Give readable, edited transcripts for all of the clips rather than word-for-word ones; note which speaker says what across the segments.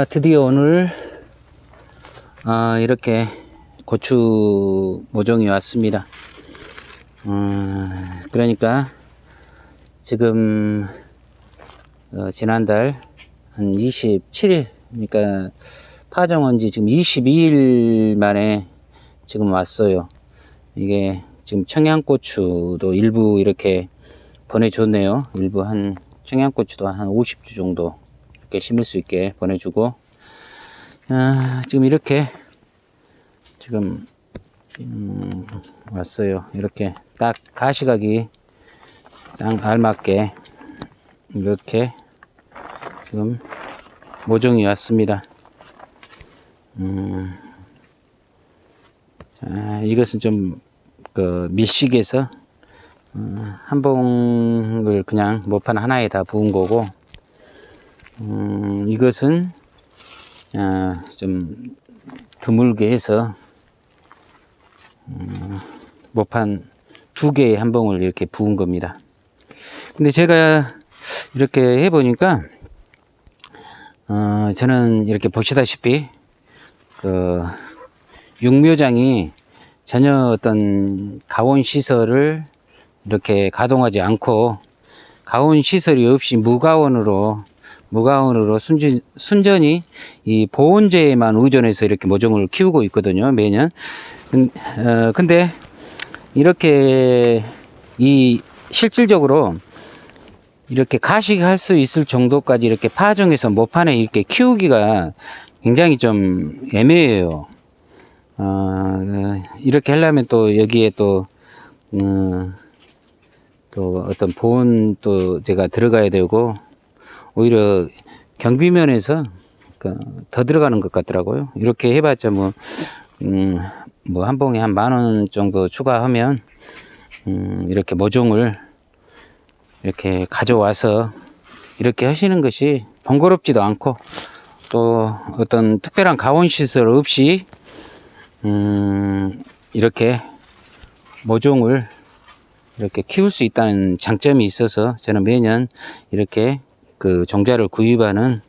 Speaker 1: 드디어 오늘 이렇게 고추 모종이 왔습니다. 그러니까 지금 지난달 한 27일, 그러니까 파종한 지 지금 22일 만에 지금 왔어요. 이게 지금 청양고추도 일부 이렇게 보내줬네요. 일부 한 청양고추도 한 50주 정도 이렇게 심을 수 있게 보내주고, 지금 이렇게 지금 왔어요. 이렇게 딱 가시각이 딱 알맞게 이렇게 지금 모종이 왔습니다. 자, 이것은 좀 밀식에서 한 봉을 그냥 모판 하나에 다 부은 거고, 이것은 좀 드물게 해서 모판 2개에 한 봉을 이렇게 부은 겁니다. 근데 제가 이렇게 해보니까 저는 이렇게 보시다시피 육묘장이 전혀 어떤 가온 시설을 이렇게 가동하지 않고, 가온 시설이 없이 무가온으로 순전히 이 보온제에만 의존해서 이렇게 모종을 키우고 있거든요, 매년. 근데 이렇게 실질적으로 이렇게 가식할 수 있을 정도까지 이렇게 파종해서 모판에 이렇게 키우기가 굉장히 좀 애매해요. 이렇게 하려면 또 여기에 또 어떤 보온 또 제가 들어가야 되고, 오히려 경비면에서 더 들어가는 것 같더라고요. 이렇게 해봤자 뭐 한 봉에 한 10,000원 정도 추가하면 이렇게 모종을 이렇게 가져와서 이렇게 하시는 것이 번거롭지도 않고, 또 어떤 특별한 가온 시설 없이 이렇게 모종을 이렇게 키울 수 있다는 장점이 있어서, 저는 매년 이렇게 종자를 구입하는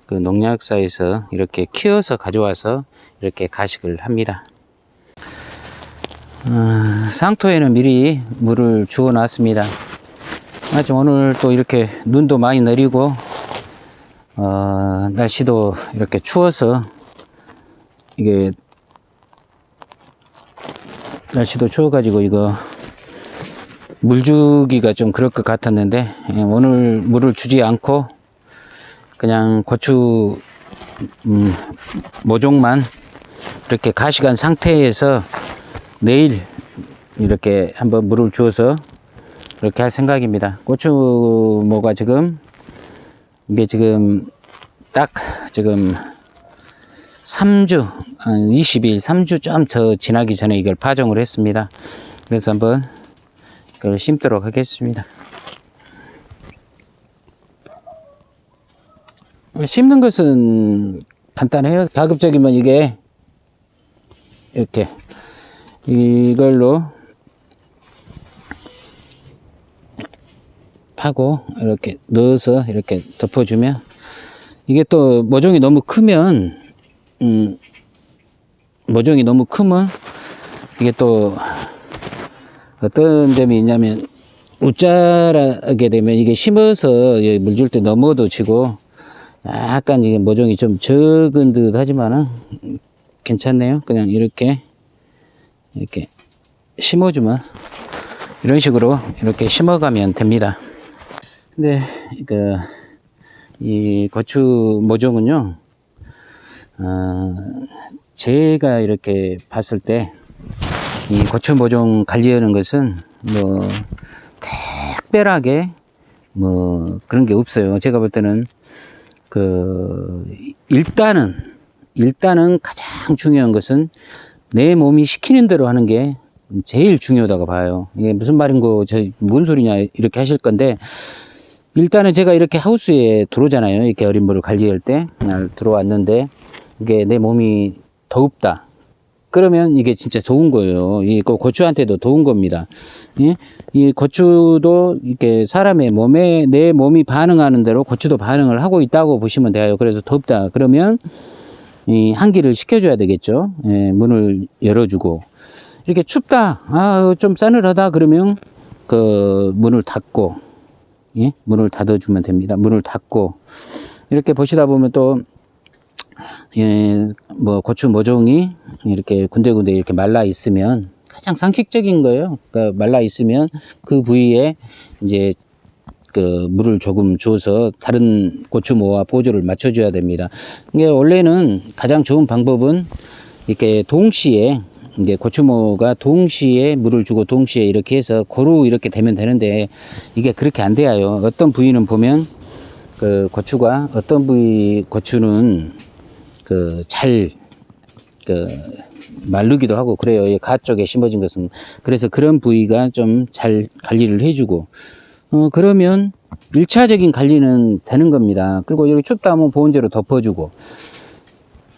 Speaker 1: 농약사에서 이렇게 키워서 가져와서 이렇게 가식을 합니다. 상토에는 미리 물을 주워 놨습니다. 오늘 또 이렇게 눈도 많이 내리고 날씨도 이렇게 추워서, 이게 날씨도 추워가지고 이거 물 주기가 좀 그럴 것 같았는데, 오늘 물을 주지 않고 그냥 고추 모종만 이렇게 가식한 상태에서 내일 이렇게 한번 물을 주어서 이렇게 할 생각입니다. 고추모가 이게 지금 딱 지금 3주, 20일, 3주 좀 더 지나기 전에 이걸 파종을 했습니다. 그래서 한번 이걸 심도록 하겠습니다. 심는 것은 간단해요. 가급적이면 이게 이렇게 이걸로 파고 이렇게 넣어서 이렇게 덮어주면, 이게 또 모종이 너무 크면 이게 또 어떤 점이 있냐면, 우짜라게 되면 이게 심어서 물 줄 때 넘어도 지고 약간 이게 모종이 좀 적은 듯 하지만은 괜찮네요. 그냥 이렇게 심어주면, 이런 식으로 이렇게 심어가면 됩니다. 근데 이 고추 모종은요, 제가 이렇게 봤을 때 이 고추 모종 관리하는 것은 뭐 특별하게 뭐 그런 게 없어요. 제가 볼 때는 일단은 가장 중요한 것은 내 몸이 시키는 대로 하는 게 제일 중요하다고 봐요. 이게 무슨 말인고 뭔 소리냐 이렇게 하실 건데, 일단은 제가 이렇게 하우스에 들어오잖아요. 이렇게 어린 물을 관리할 때 들어왔는데, 이게 내 몸이 더웁다 그러면 이게 진짜 좋은 거예요. 이 고추한테도 좋은 겁니다. 예? 이 고추도 이렇게 사람의 몸에, 내 몸이 반응하는 대로 고추도 반응을 하고 있다고 보시면 돼요. 그래서 덥다 그러면 이 환기를 시켜줘야 되겠죠. 예, 문을 열어주고, 이렇게 춥다, 좀 싸늘하다 그러면 그 문을 닫고, 예? 문을 닫아주면 됩니다. 문을 닫고, 이렇게 보시다 보면 또, 예, 뭐 고추 모종이 이렇게 군데군데 이렇게 말라 있으면 가장 상식적인 거예요. 그러니까 말라 있으면 그 부위에 이제 그 물을 조금 주어서 다른 고추모와 보조를 맞춰줘야 됩니다. 이게 원래는 가장 좋은 방법은 이렇게 동시에 이제 고추모가 동시에 물을 주고 동시에 이렇게 해서 고루 이렇게 되면 되는데 이게 그렇게 안 돼요. 어떤 부위는 보면 그 고추가 어떤 부위 고추는 그 잘 그 마르기도 하고 그래요. 이 가 쪽에 심어진 것은. 그래서 그런 부위가 좀 잘 관리를 해주고, 그러면 1차적인 관리는 되는 겁니다. 그리고 이렇게 춥다 하면 보온재로 덮어주고,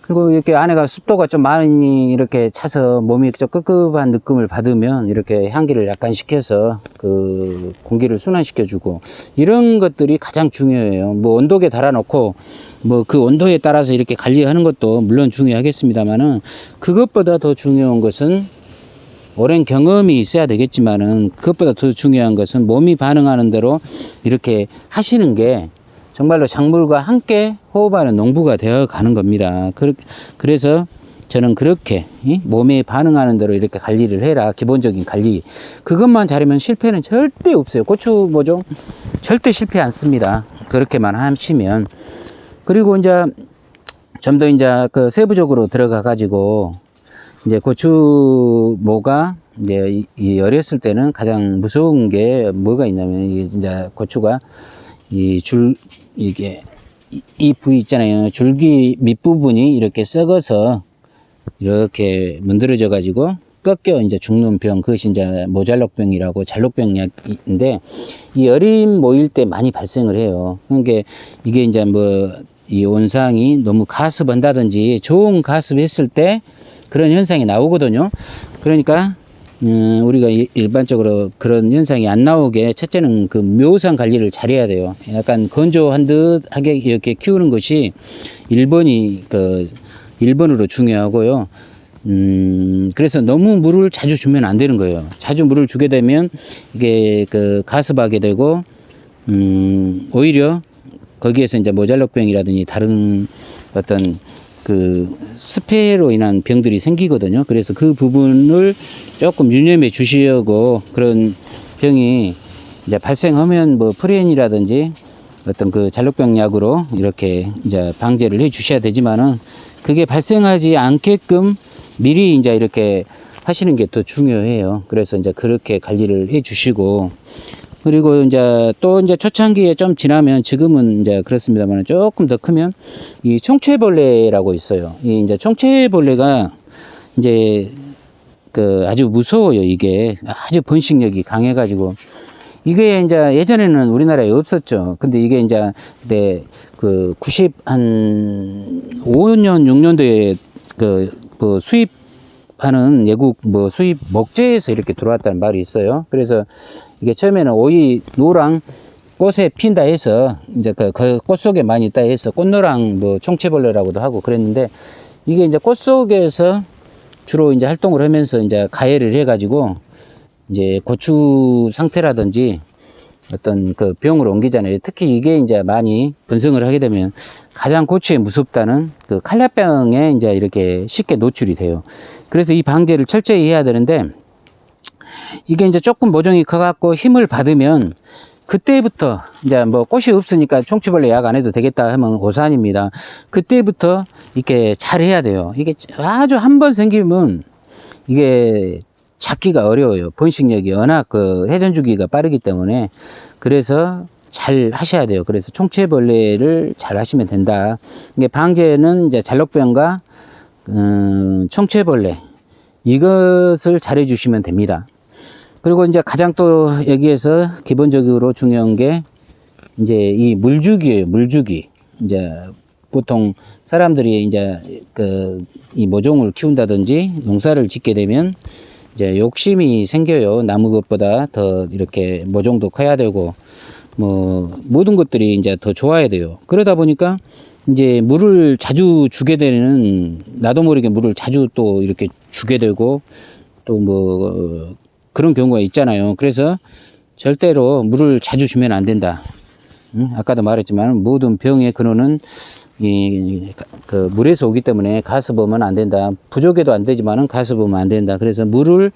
Speaker 1: 그리고 이렇게 안에가 습도가 좀 많이 이렇게 차서 몸이 좀 끄급한 느낌을 받으면 이렇게 향기를 약간 식혀서 그 공기를 순환시켜주고, 이런 것들이 가장 중요해요. 뭐 온도계 달아놓고 뭐 그 온도에 따라서 이렇게 관리하는 것도 물론 중요하겠습니다만은, 그것보다 더 중요한 것은 오랜 경험이 있어야 되겠지만은, 그것보다 더 중요한 것은 몸이 반응하는 대로 이렇게 하시는 게 정말로 작물과 함께 호흡하는 농부가 되어 가는 겁니다. 그래서 저는 그렇게 몸에 반응하는 대로 이렇게 관리를 해라. 기본적인 관리. 그것만 잘하면 실패는 절대 없어요. 고추 모종 절대 실패 않습니다. 그렇게만 하시면. 그리고 이제 좀 더 이제 그 세부적으로 들어가 가지고, 이제 고추모가 이제 이 어렸을 때는 가장 무서운 게 뭐가 있냐면, 이제 고추가 이게 이 부위 있잖아요. 줄기 밑부분이 이렇게 썩어서 이렇게 문드러져 가지고 꺾여 이제 죽는 병, 그것이 이제 모잘록병이라고, 잘록병약인데, 이 어린 모일 때 많이 발생을 해요. 그러니까 이게 이제 뭐 이 온상이 너무 가습한다든지 좋은 가습했을 때 그런 현상이 나오거든요. 그러니까 우리가 일반적으로 그런 현상이 안 나오게, 첫째는 그 묘상 관리를 잘해야 돼요. 약간 건조한 듯하게 이렇게 키우는 것이 1번으로 중요하고요. 그래서 너무 물을 자주 주면 안 되는 거예요. 자주 물을 주게 되면 이게 그 가습하게 되고, 오히려 거기에서 이제 모잘록병이라든지 다른 어떤 그 습해로 인한 병들이 생기거든요. 그래서 그 부분을 조금 유념해 주시려고, 그런 병이 이제 발생하면 뭐 프리엔이라든지 어떤 그 잘록병 약으로 이렇게 이제 방제를 해 주셔야 되지만은, 그게 발생하지 않게끔 미리 이제 이렇게 하시는 게 더 중요해요. 그래서 이제 그렇게 관리를 해 주시고, 그리고 이제 또 이제 초창기에 좀 지나면, 지금은 이제 그렇습니다만 조금 더 크면 이 총체벌레라고 있어요. 이 이제 총체벌레가 이제 그 아주 무서워요. 이게 아주 번식력이 강해가지고, 이게 이제 예전에는 우리나라에 없었죠. 근데 이게 이제 그때 그 95년 6년도에 그 수입하는 외국 뭐 수입 목재에서 이렇게 들어왔다는 말이 있어요. 그래서 이게 처음에는 오이 노랑 꽃에 핀다 해서, 이제 그 꽃 속에 많이 있다 해서 꽃노랑 뭐 총체벌레라고도 하고 그랬는데, 이게 이제 꽃 속에서 주로 이제 활동을 하면서 이제 가해를 해가지고 이제 고추 상태라든지 어떤 그 병으로 옮기잖아요. 특히 이게 이제 많이 번성을 하게 되면 가장 고추에 무섭다는 그 칼라병에 이제 이렇게 쉽게 노출이 돼요. 그래서 이 방제를 철저히 해야 되는데, 이게 이제 조금 모종이 커갖고 힘을 받으면 그때부터 이제 뭐 꽃이 없으니까 총체벌레 약 안 해도 되겠다 하면 오산입니다. 그때부터 이렇게 잘 해야 돼요. 이게 아주 한 번 생기면 이게 잡기가 어려워요. 번식력이 워낙 그 회전 주기가 빠르기 때문에. 그래서 잘 하셔야 돼요. 그래서 총체벌레를 잘 하시면 된다. 이게 방제는 이제 잘록병과 총체벌레, 이것을 잘 해주시면 됩니다. 그리고 이제 가장 또 여기에서 기본적으로 중요한 게 이제 이 물주기예요. 물주기. 이제 보통 사람들이 이제 이 모종을 키운다든지 농사를 짓게 되면 이제 욕심이 생겨요. 나무 것보다 더 이렇게 모종도 커야 되고 뭐 모든 것들이 이제 더 좋아야 돼요. 그러다 보니까 이제 물을 자주 주게 되는, 나도 모르게 물을 자주 또 이렇게 주게 되고 또 뭐 그런 경우가 있잖아요. 그래서 절대로 물을 자주 주면 안 된다. 아까도 말했지만 모든 병의 근원은 그 물에서 오기 때문에 가스보면 안 된다. 부족해도 안 되지만은 가스보면 안 된다. 그래서 물을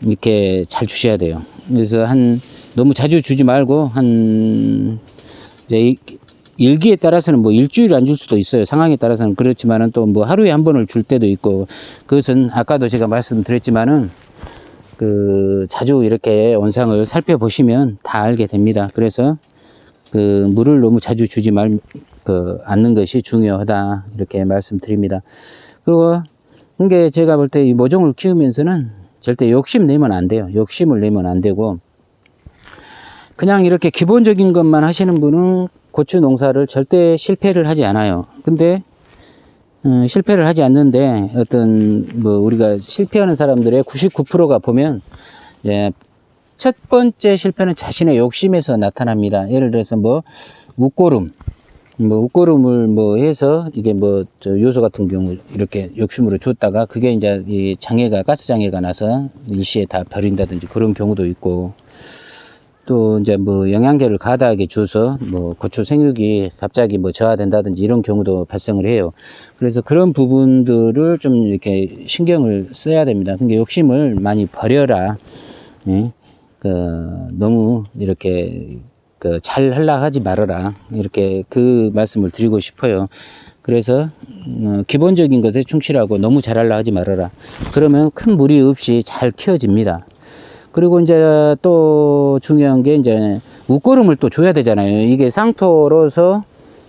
Speaker 1: 이렇게 잘 주셔야 돼요. 그래서 너무 자주 주지 말고 이제 일기에 따라서는 뭐 일주일 안 줄 수도 있어요. 상황에 따라서는. 그렇지만은 또 뭐 하루에 한 번을 줄 때도 있고, 그것은 아까도 제가 말씀드렸지만은 자주 이렇게 원상을 살펴보시면 다 알게 됩니다. 그래서 물을 너무 자주 주지 않는 것이 중요하다. 이렇게 말씀드립니다. 그리고 이게 제가 볼 때 이 모종을 키우면서는 절대 욕심 내면 안 돼요. 욕심을 내면 안 되고, 그냥 이렇게 기본적인 것만 하시는 분은 고추 농사를 절대 실패를 하지 않아요. 근데 실패를 하지 않는데 우리가 실패하는 사람들의 99%가 보면 첫 번째 실패는 자신의 욕심에서 나타납니다. 예를 들어서 웃고름을 해서 이게 요소 같은 경우 이렇게 욕심으로 줬다가 그게 이제 이 가스 장애가 나서 일시에 다 버린다든지 그런 경우도 있고, 또 이제 영양제를 과다하게 줘서 고추 생육이 갑자기 저하된다든지 이런 경우도 발생을 해요. 그래서 그런 부분들을 좀 이렇게 신경을 써야 됩니다. 그러니까 욕심을 많이 버려라. 예? 너무 이렇게 잘 하려고 하지 말아라. 이렇게 그 말씀을 드리고 싶어요. 그래서 기본적인 것에 충실하고 너무 잘하려고 하지 말아라. 그러면 큰 무리 없이 잘 키워집니다. 그리고 이제 또 중요한 게 이제 웃고름을 또 줘야 되잖아요. 이게 쌍토로서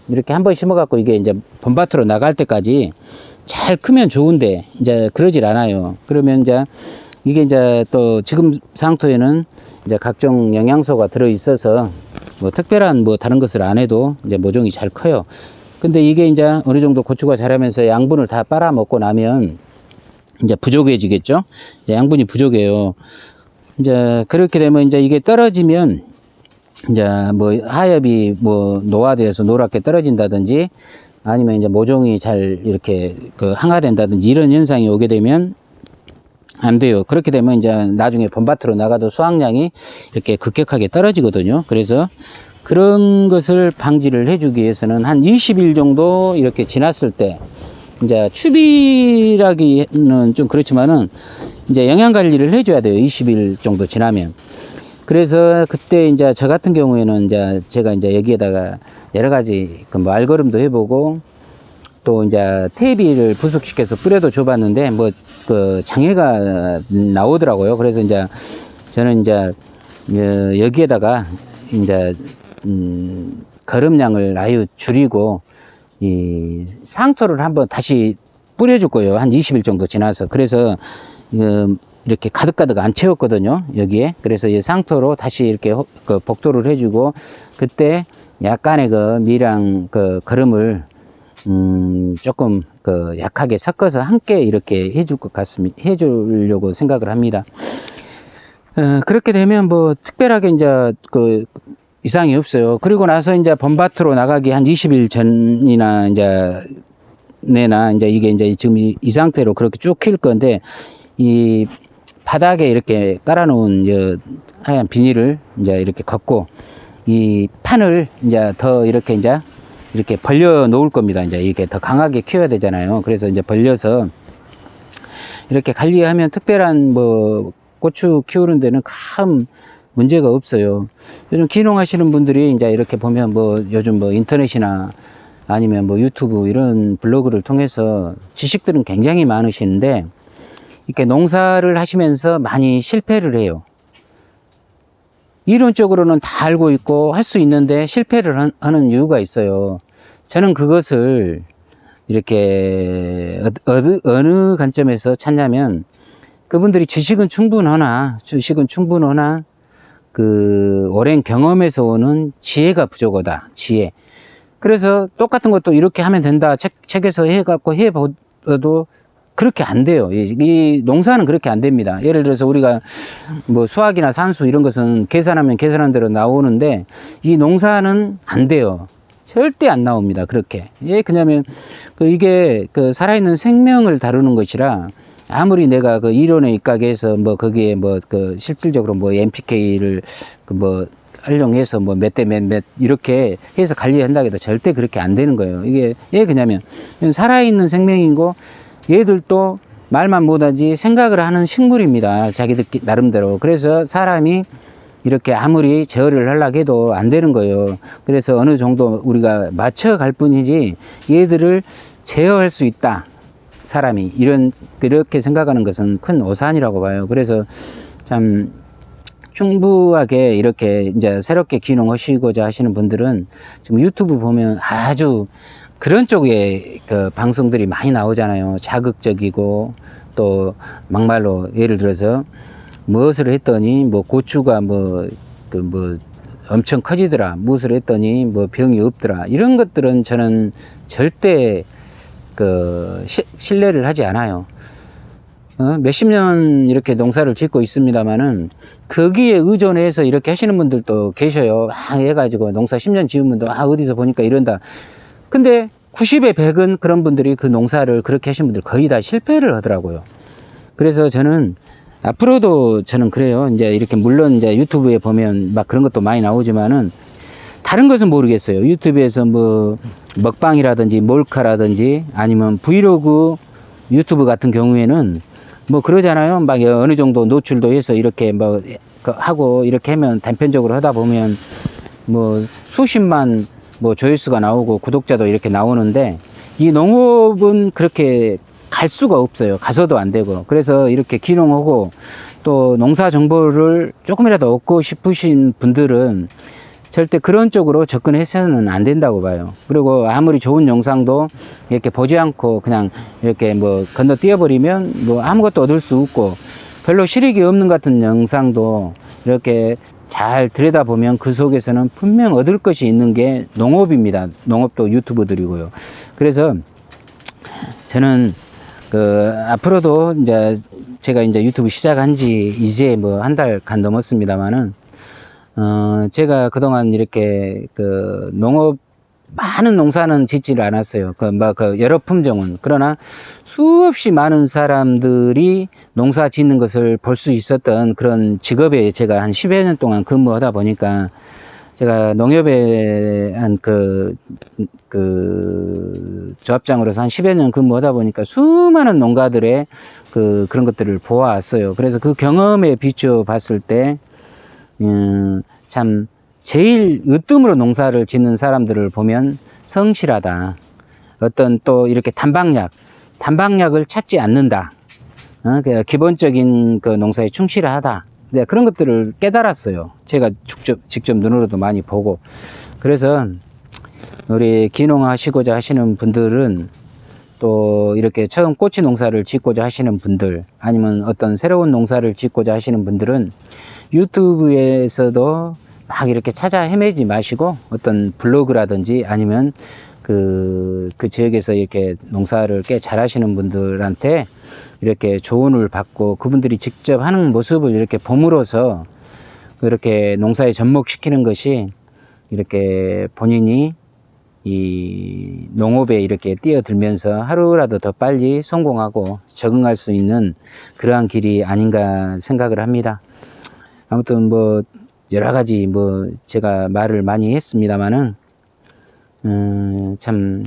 Speaker 1: 이렇게 한번 심어갖고 이게 이제 봄밭으로 나갈 때까지 잘 크면 좋은데 이제 그러질 않아요. 그러면 이게 이제 또 지금 쌍토에는 이제 각종 영양소가 들어 있어서 특별한 다른 것을 안 해도 이제 모종이 잘 커요. 근데 이게 이제 어느 정도 고추가 자라면서 양분을 다 빨아먹고 나면 이제 부족해지겠죠? 이제 양분이 부족해요. 이제 그렇게 되면 이제 이게 떨어지면 이제 하엽이 노화되어서 노랗게 떨어진다든지 아니면 이제 모종이 잘 이렇게 항화된다든지 이런 현상이 오게 되면 안 돼요. 그렇게 되면 이제 나중에 봄밭으로 나가도 수확량이 이렇게 급격하게 떨어지거든요. 그래서 그런 것을 방지를 해주기 위해서는 한 20일 정도 이렇게 지났을 때, 이제 추비라기는 좀 그렇지만은 이제 영양 관리를 해줘야 돼요. 20일 정도 지나면. 그래서 그때 이제 저 같은 경우에는 이제 제가 이제 여기에다가 여러 가지 알거름도 해보고 또 이제 퇴비를 부숙시켜서 뿌려도 줘봤는데 장애가 나오더라고요. 그래서 이제 저는 이제 여기에다가 이제 거름량을 아예 줄이고 이 상토를 한번 다시 뿌려줄 거예요. 한 20일 정도 지나서. 그래서 이렇게 가득가득 안 채웠거든요. 여기에. 그래서 이 상토로 다시 이렇게 복도를 해주고, 그때 약간의 미량 거름을 조금 약하게 섞어서 함께 이렇게 해줄 것 같습니다. 해주려고 생각을 합니다. 그렇게 되면 특별하게 이제 이상이 없어요. 그리고 나서 이제 봄밭으로 나가기 한 20일 전이나 이제 이게 이제 지금 이 상태로 그렇게 쭉 키울 건데, 이 바닥에 이렇게 깔아놓은 하얀 비닐을 이제 이렇게 걷고, 이 판을 이제 더 이렇게 벌려 놓을 겁니다. 이제 이게 더 강하게 키워야 되잖아요. 그래서 이제 벌려서 이렇게 관리하면 특별한 고추 키우는 데는 큰 문제가 없어요. 요즘 기농하시는 분들이 이제 이렇게 보면 요즘 인터넷이나 아니면 유튜브 이런 블로그를 통해서 지식들은 굉장히 많으시는데, 이렇게 농사를 하시면서 많이 실패를 해요. 이론적으로는 다 알고 있고 할 수 있는데 실패를 하는 이유가 있어요. 저는 그것을 이렇게 어느 관점에서 찾냐면, 그분들이 지식은 충분하나 오랜 경험에서 오는 지혜가 부족하다. 지혜. 그래서 똑같은 것도 이렇게 하면 된다. 책에서 해갖고 해봐도 그렇게 안 돼요. 이 농사는 그렇게 안 됩니다. 예를 들어서 우리가 뭐 수학이나 산수 이런 것은 계산하면 계산한 대로 나오는데 이 농사는 안 돼요. 절대 안 나옵니다. 그렇게. 예, 그냐면 이게 그 살아있는 생명을 다루는 것이라 아무리 내가 그 이론에 입각해서 뭐 거기에 뭐 그 실질적으로 뭐 NPK를 그 뭐 활용해서 뭐 몇 대 몇 이렇게 해서 관리한다 해도 절대 그렇게 안 되는 거예요. 이게 예 그냐면 살아있는 생명이고 얘들도 말만 못하지 생각을 하는 식물입니다. 자기들 나름대로. 그래서 사람이 이렇게 아무리 제어를 하려고 해도 안 되는 거예요. 그래서 어느 정도 우리가 맞춰갈 뿐이지 얘들을 제어할 수 있다. 사람이 이렇게 생각하는 것은 큰 오산이라고 봐요. 그래서 참 충분하게 이렇게 이제 새롭게 귀농하시고자 하시는 분들은 지금 유튜브 보면 아주 그런 쪽에 그 방송들이 많이 나오잖아요. 자극적이고 또 막말로 예를 들어서 무엇을 했더니 뭐 고추가 뭐 엄청 커지더라. 무엇을 했더니 뭐 병이 없더라. 이런 것들은 저는 절대 신뢰를 하지 않아요. 몇십 년 이렇게 농사를 짓고 있습니다만은 거기에 의존해서 이렇게 하시는 분들도 계셔요. 해가지고 농사 10년 지은 분도 어디서 보니까 이런다. 근데 90에 100은 그런 분들이 그 농사를 그렇게 하신 분들 거의 다 실패를 하더라고요. 그래서 저는 앞으로도 저는 그래요. 이제 이렇게 물론 이제 유튜브에 보면 막 그런 것도 많이 나오지만은 다른 것은 모르겠어요. 유튜브에서 뭐 먹방이라든지 몰카라든지 아니면 브이로그 유튜브 같은 경우에는 뭐 그러잖아요. 막 어느 정도 노출도 해서 이렇게 뭐 하고 이렇게 하면 단편적으로 하다 보면 뭐 수십만 뭐 조회수가 나오고 구독자도 이렇게 나오는데 이 농업은 그렇게 갈 수가 없어요. 가서도 안 되고. 그래서 이렇게 귀농하고 또 농사 정보를 조금이라도 얻고 싶으신 분들은 절대 그런 쪽으로 접근해서는 안 된다고 봐요. 그리고 아무리 좋은 영상도 이렇게 보지 않고 그냥 이렇게 뭐 건너뛰어 버리면 뭐 아무것도 얻을 수 없고 별로 실익이 없는 같은 영상도 이렇게 잘 들여다보면 그 속에서는 분명 얻을 것이 있는 게 농업입니다. 농업도 유튜브들이고요. 그래서 저는 앞으로도 이제 제가 이제 유튜브 시작한 지 이제 뭐 한 달간 넘었습니다만은 제가 그동안 이렇게 농업 많은 농사는 짓지를 않았어요. 여러 품종은. 그러나 수없이 많은 사람들이 농사 짓는 것을 볼 수 있었던 그런 직업에 제가 한 10여 년 동안 근무하다 보니까 제가 농협에 한 조합장으로서 한 10여 년 근무하다 보니까 수많은 농가들의 그런 것들을 보아왔어요. 그래서 그 경험에 비추어 봤을 때, 참, 제일 으뜸으로 농사를 짓는 사람들을 보면 성실하다. 어떤 또 이렇게 단방약을 찾지 않는다. 기본적인 그 농사에 충실하다. 네, 그런 것들을 깨달았어요. 제가 직접 눈으로도 많이 보고. 그래서 우리 귀농하시고자 하시는 분들은 또 이렇게 처음 꼬치 농사를 짓고자 하시는 분들 아니면 어떤 새로운 농사를 짓고자 하시는 분들은 유튜브에서도 막 이렇게 찾아 헤매지 마시고 어떤 블로그라든지 아니면 그 지역에서 이렇게 농사를 꽤 잘하시는 분들한테 이렇게 조언을 받고 그분들이 직접 하는 모습을 이렇게 봄으로써 이렇게 농사에 접목시키는 것이 이렇게 본인이 이 농업에 이렇게 뛰어들면서 하루라도 더 빨리 성공하고 적응할 수 있는 그러한 길이 아닌가 생각을 합니다. 아무튼 뭐 여러 가지 뭐 제가 말을 많이 했습니다만은 참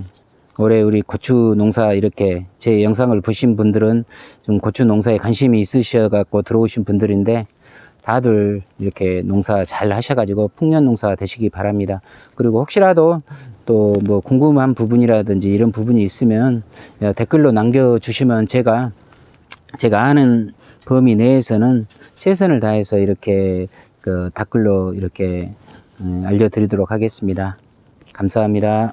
Speaker 1: 올해 우리 고추 농사 이렇게 제 영상을 보신 분들은 좀 고추 농사에 관심이 있으셔 갖고 들어오신 분들인데 다들 이렇게 농사 잘 하셔가지고 풍년 농사 되시기 바랍니다. 그리고 혹시라도 또 뭐 궁금한 부분이라든지 이런 부분이 있으면 댓글로 남겨주시면 제가 아는 범위 내에서는 최선을 다해서 이렇게 댓글로 이렇게 알려드리도록 하겠습니다. 감사합니다.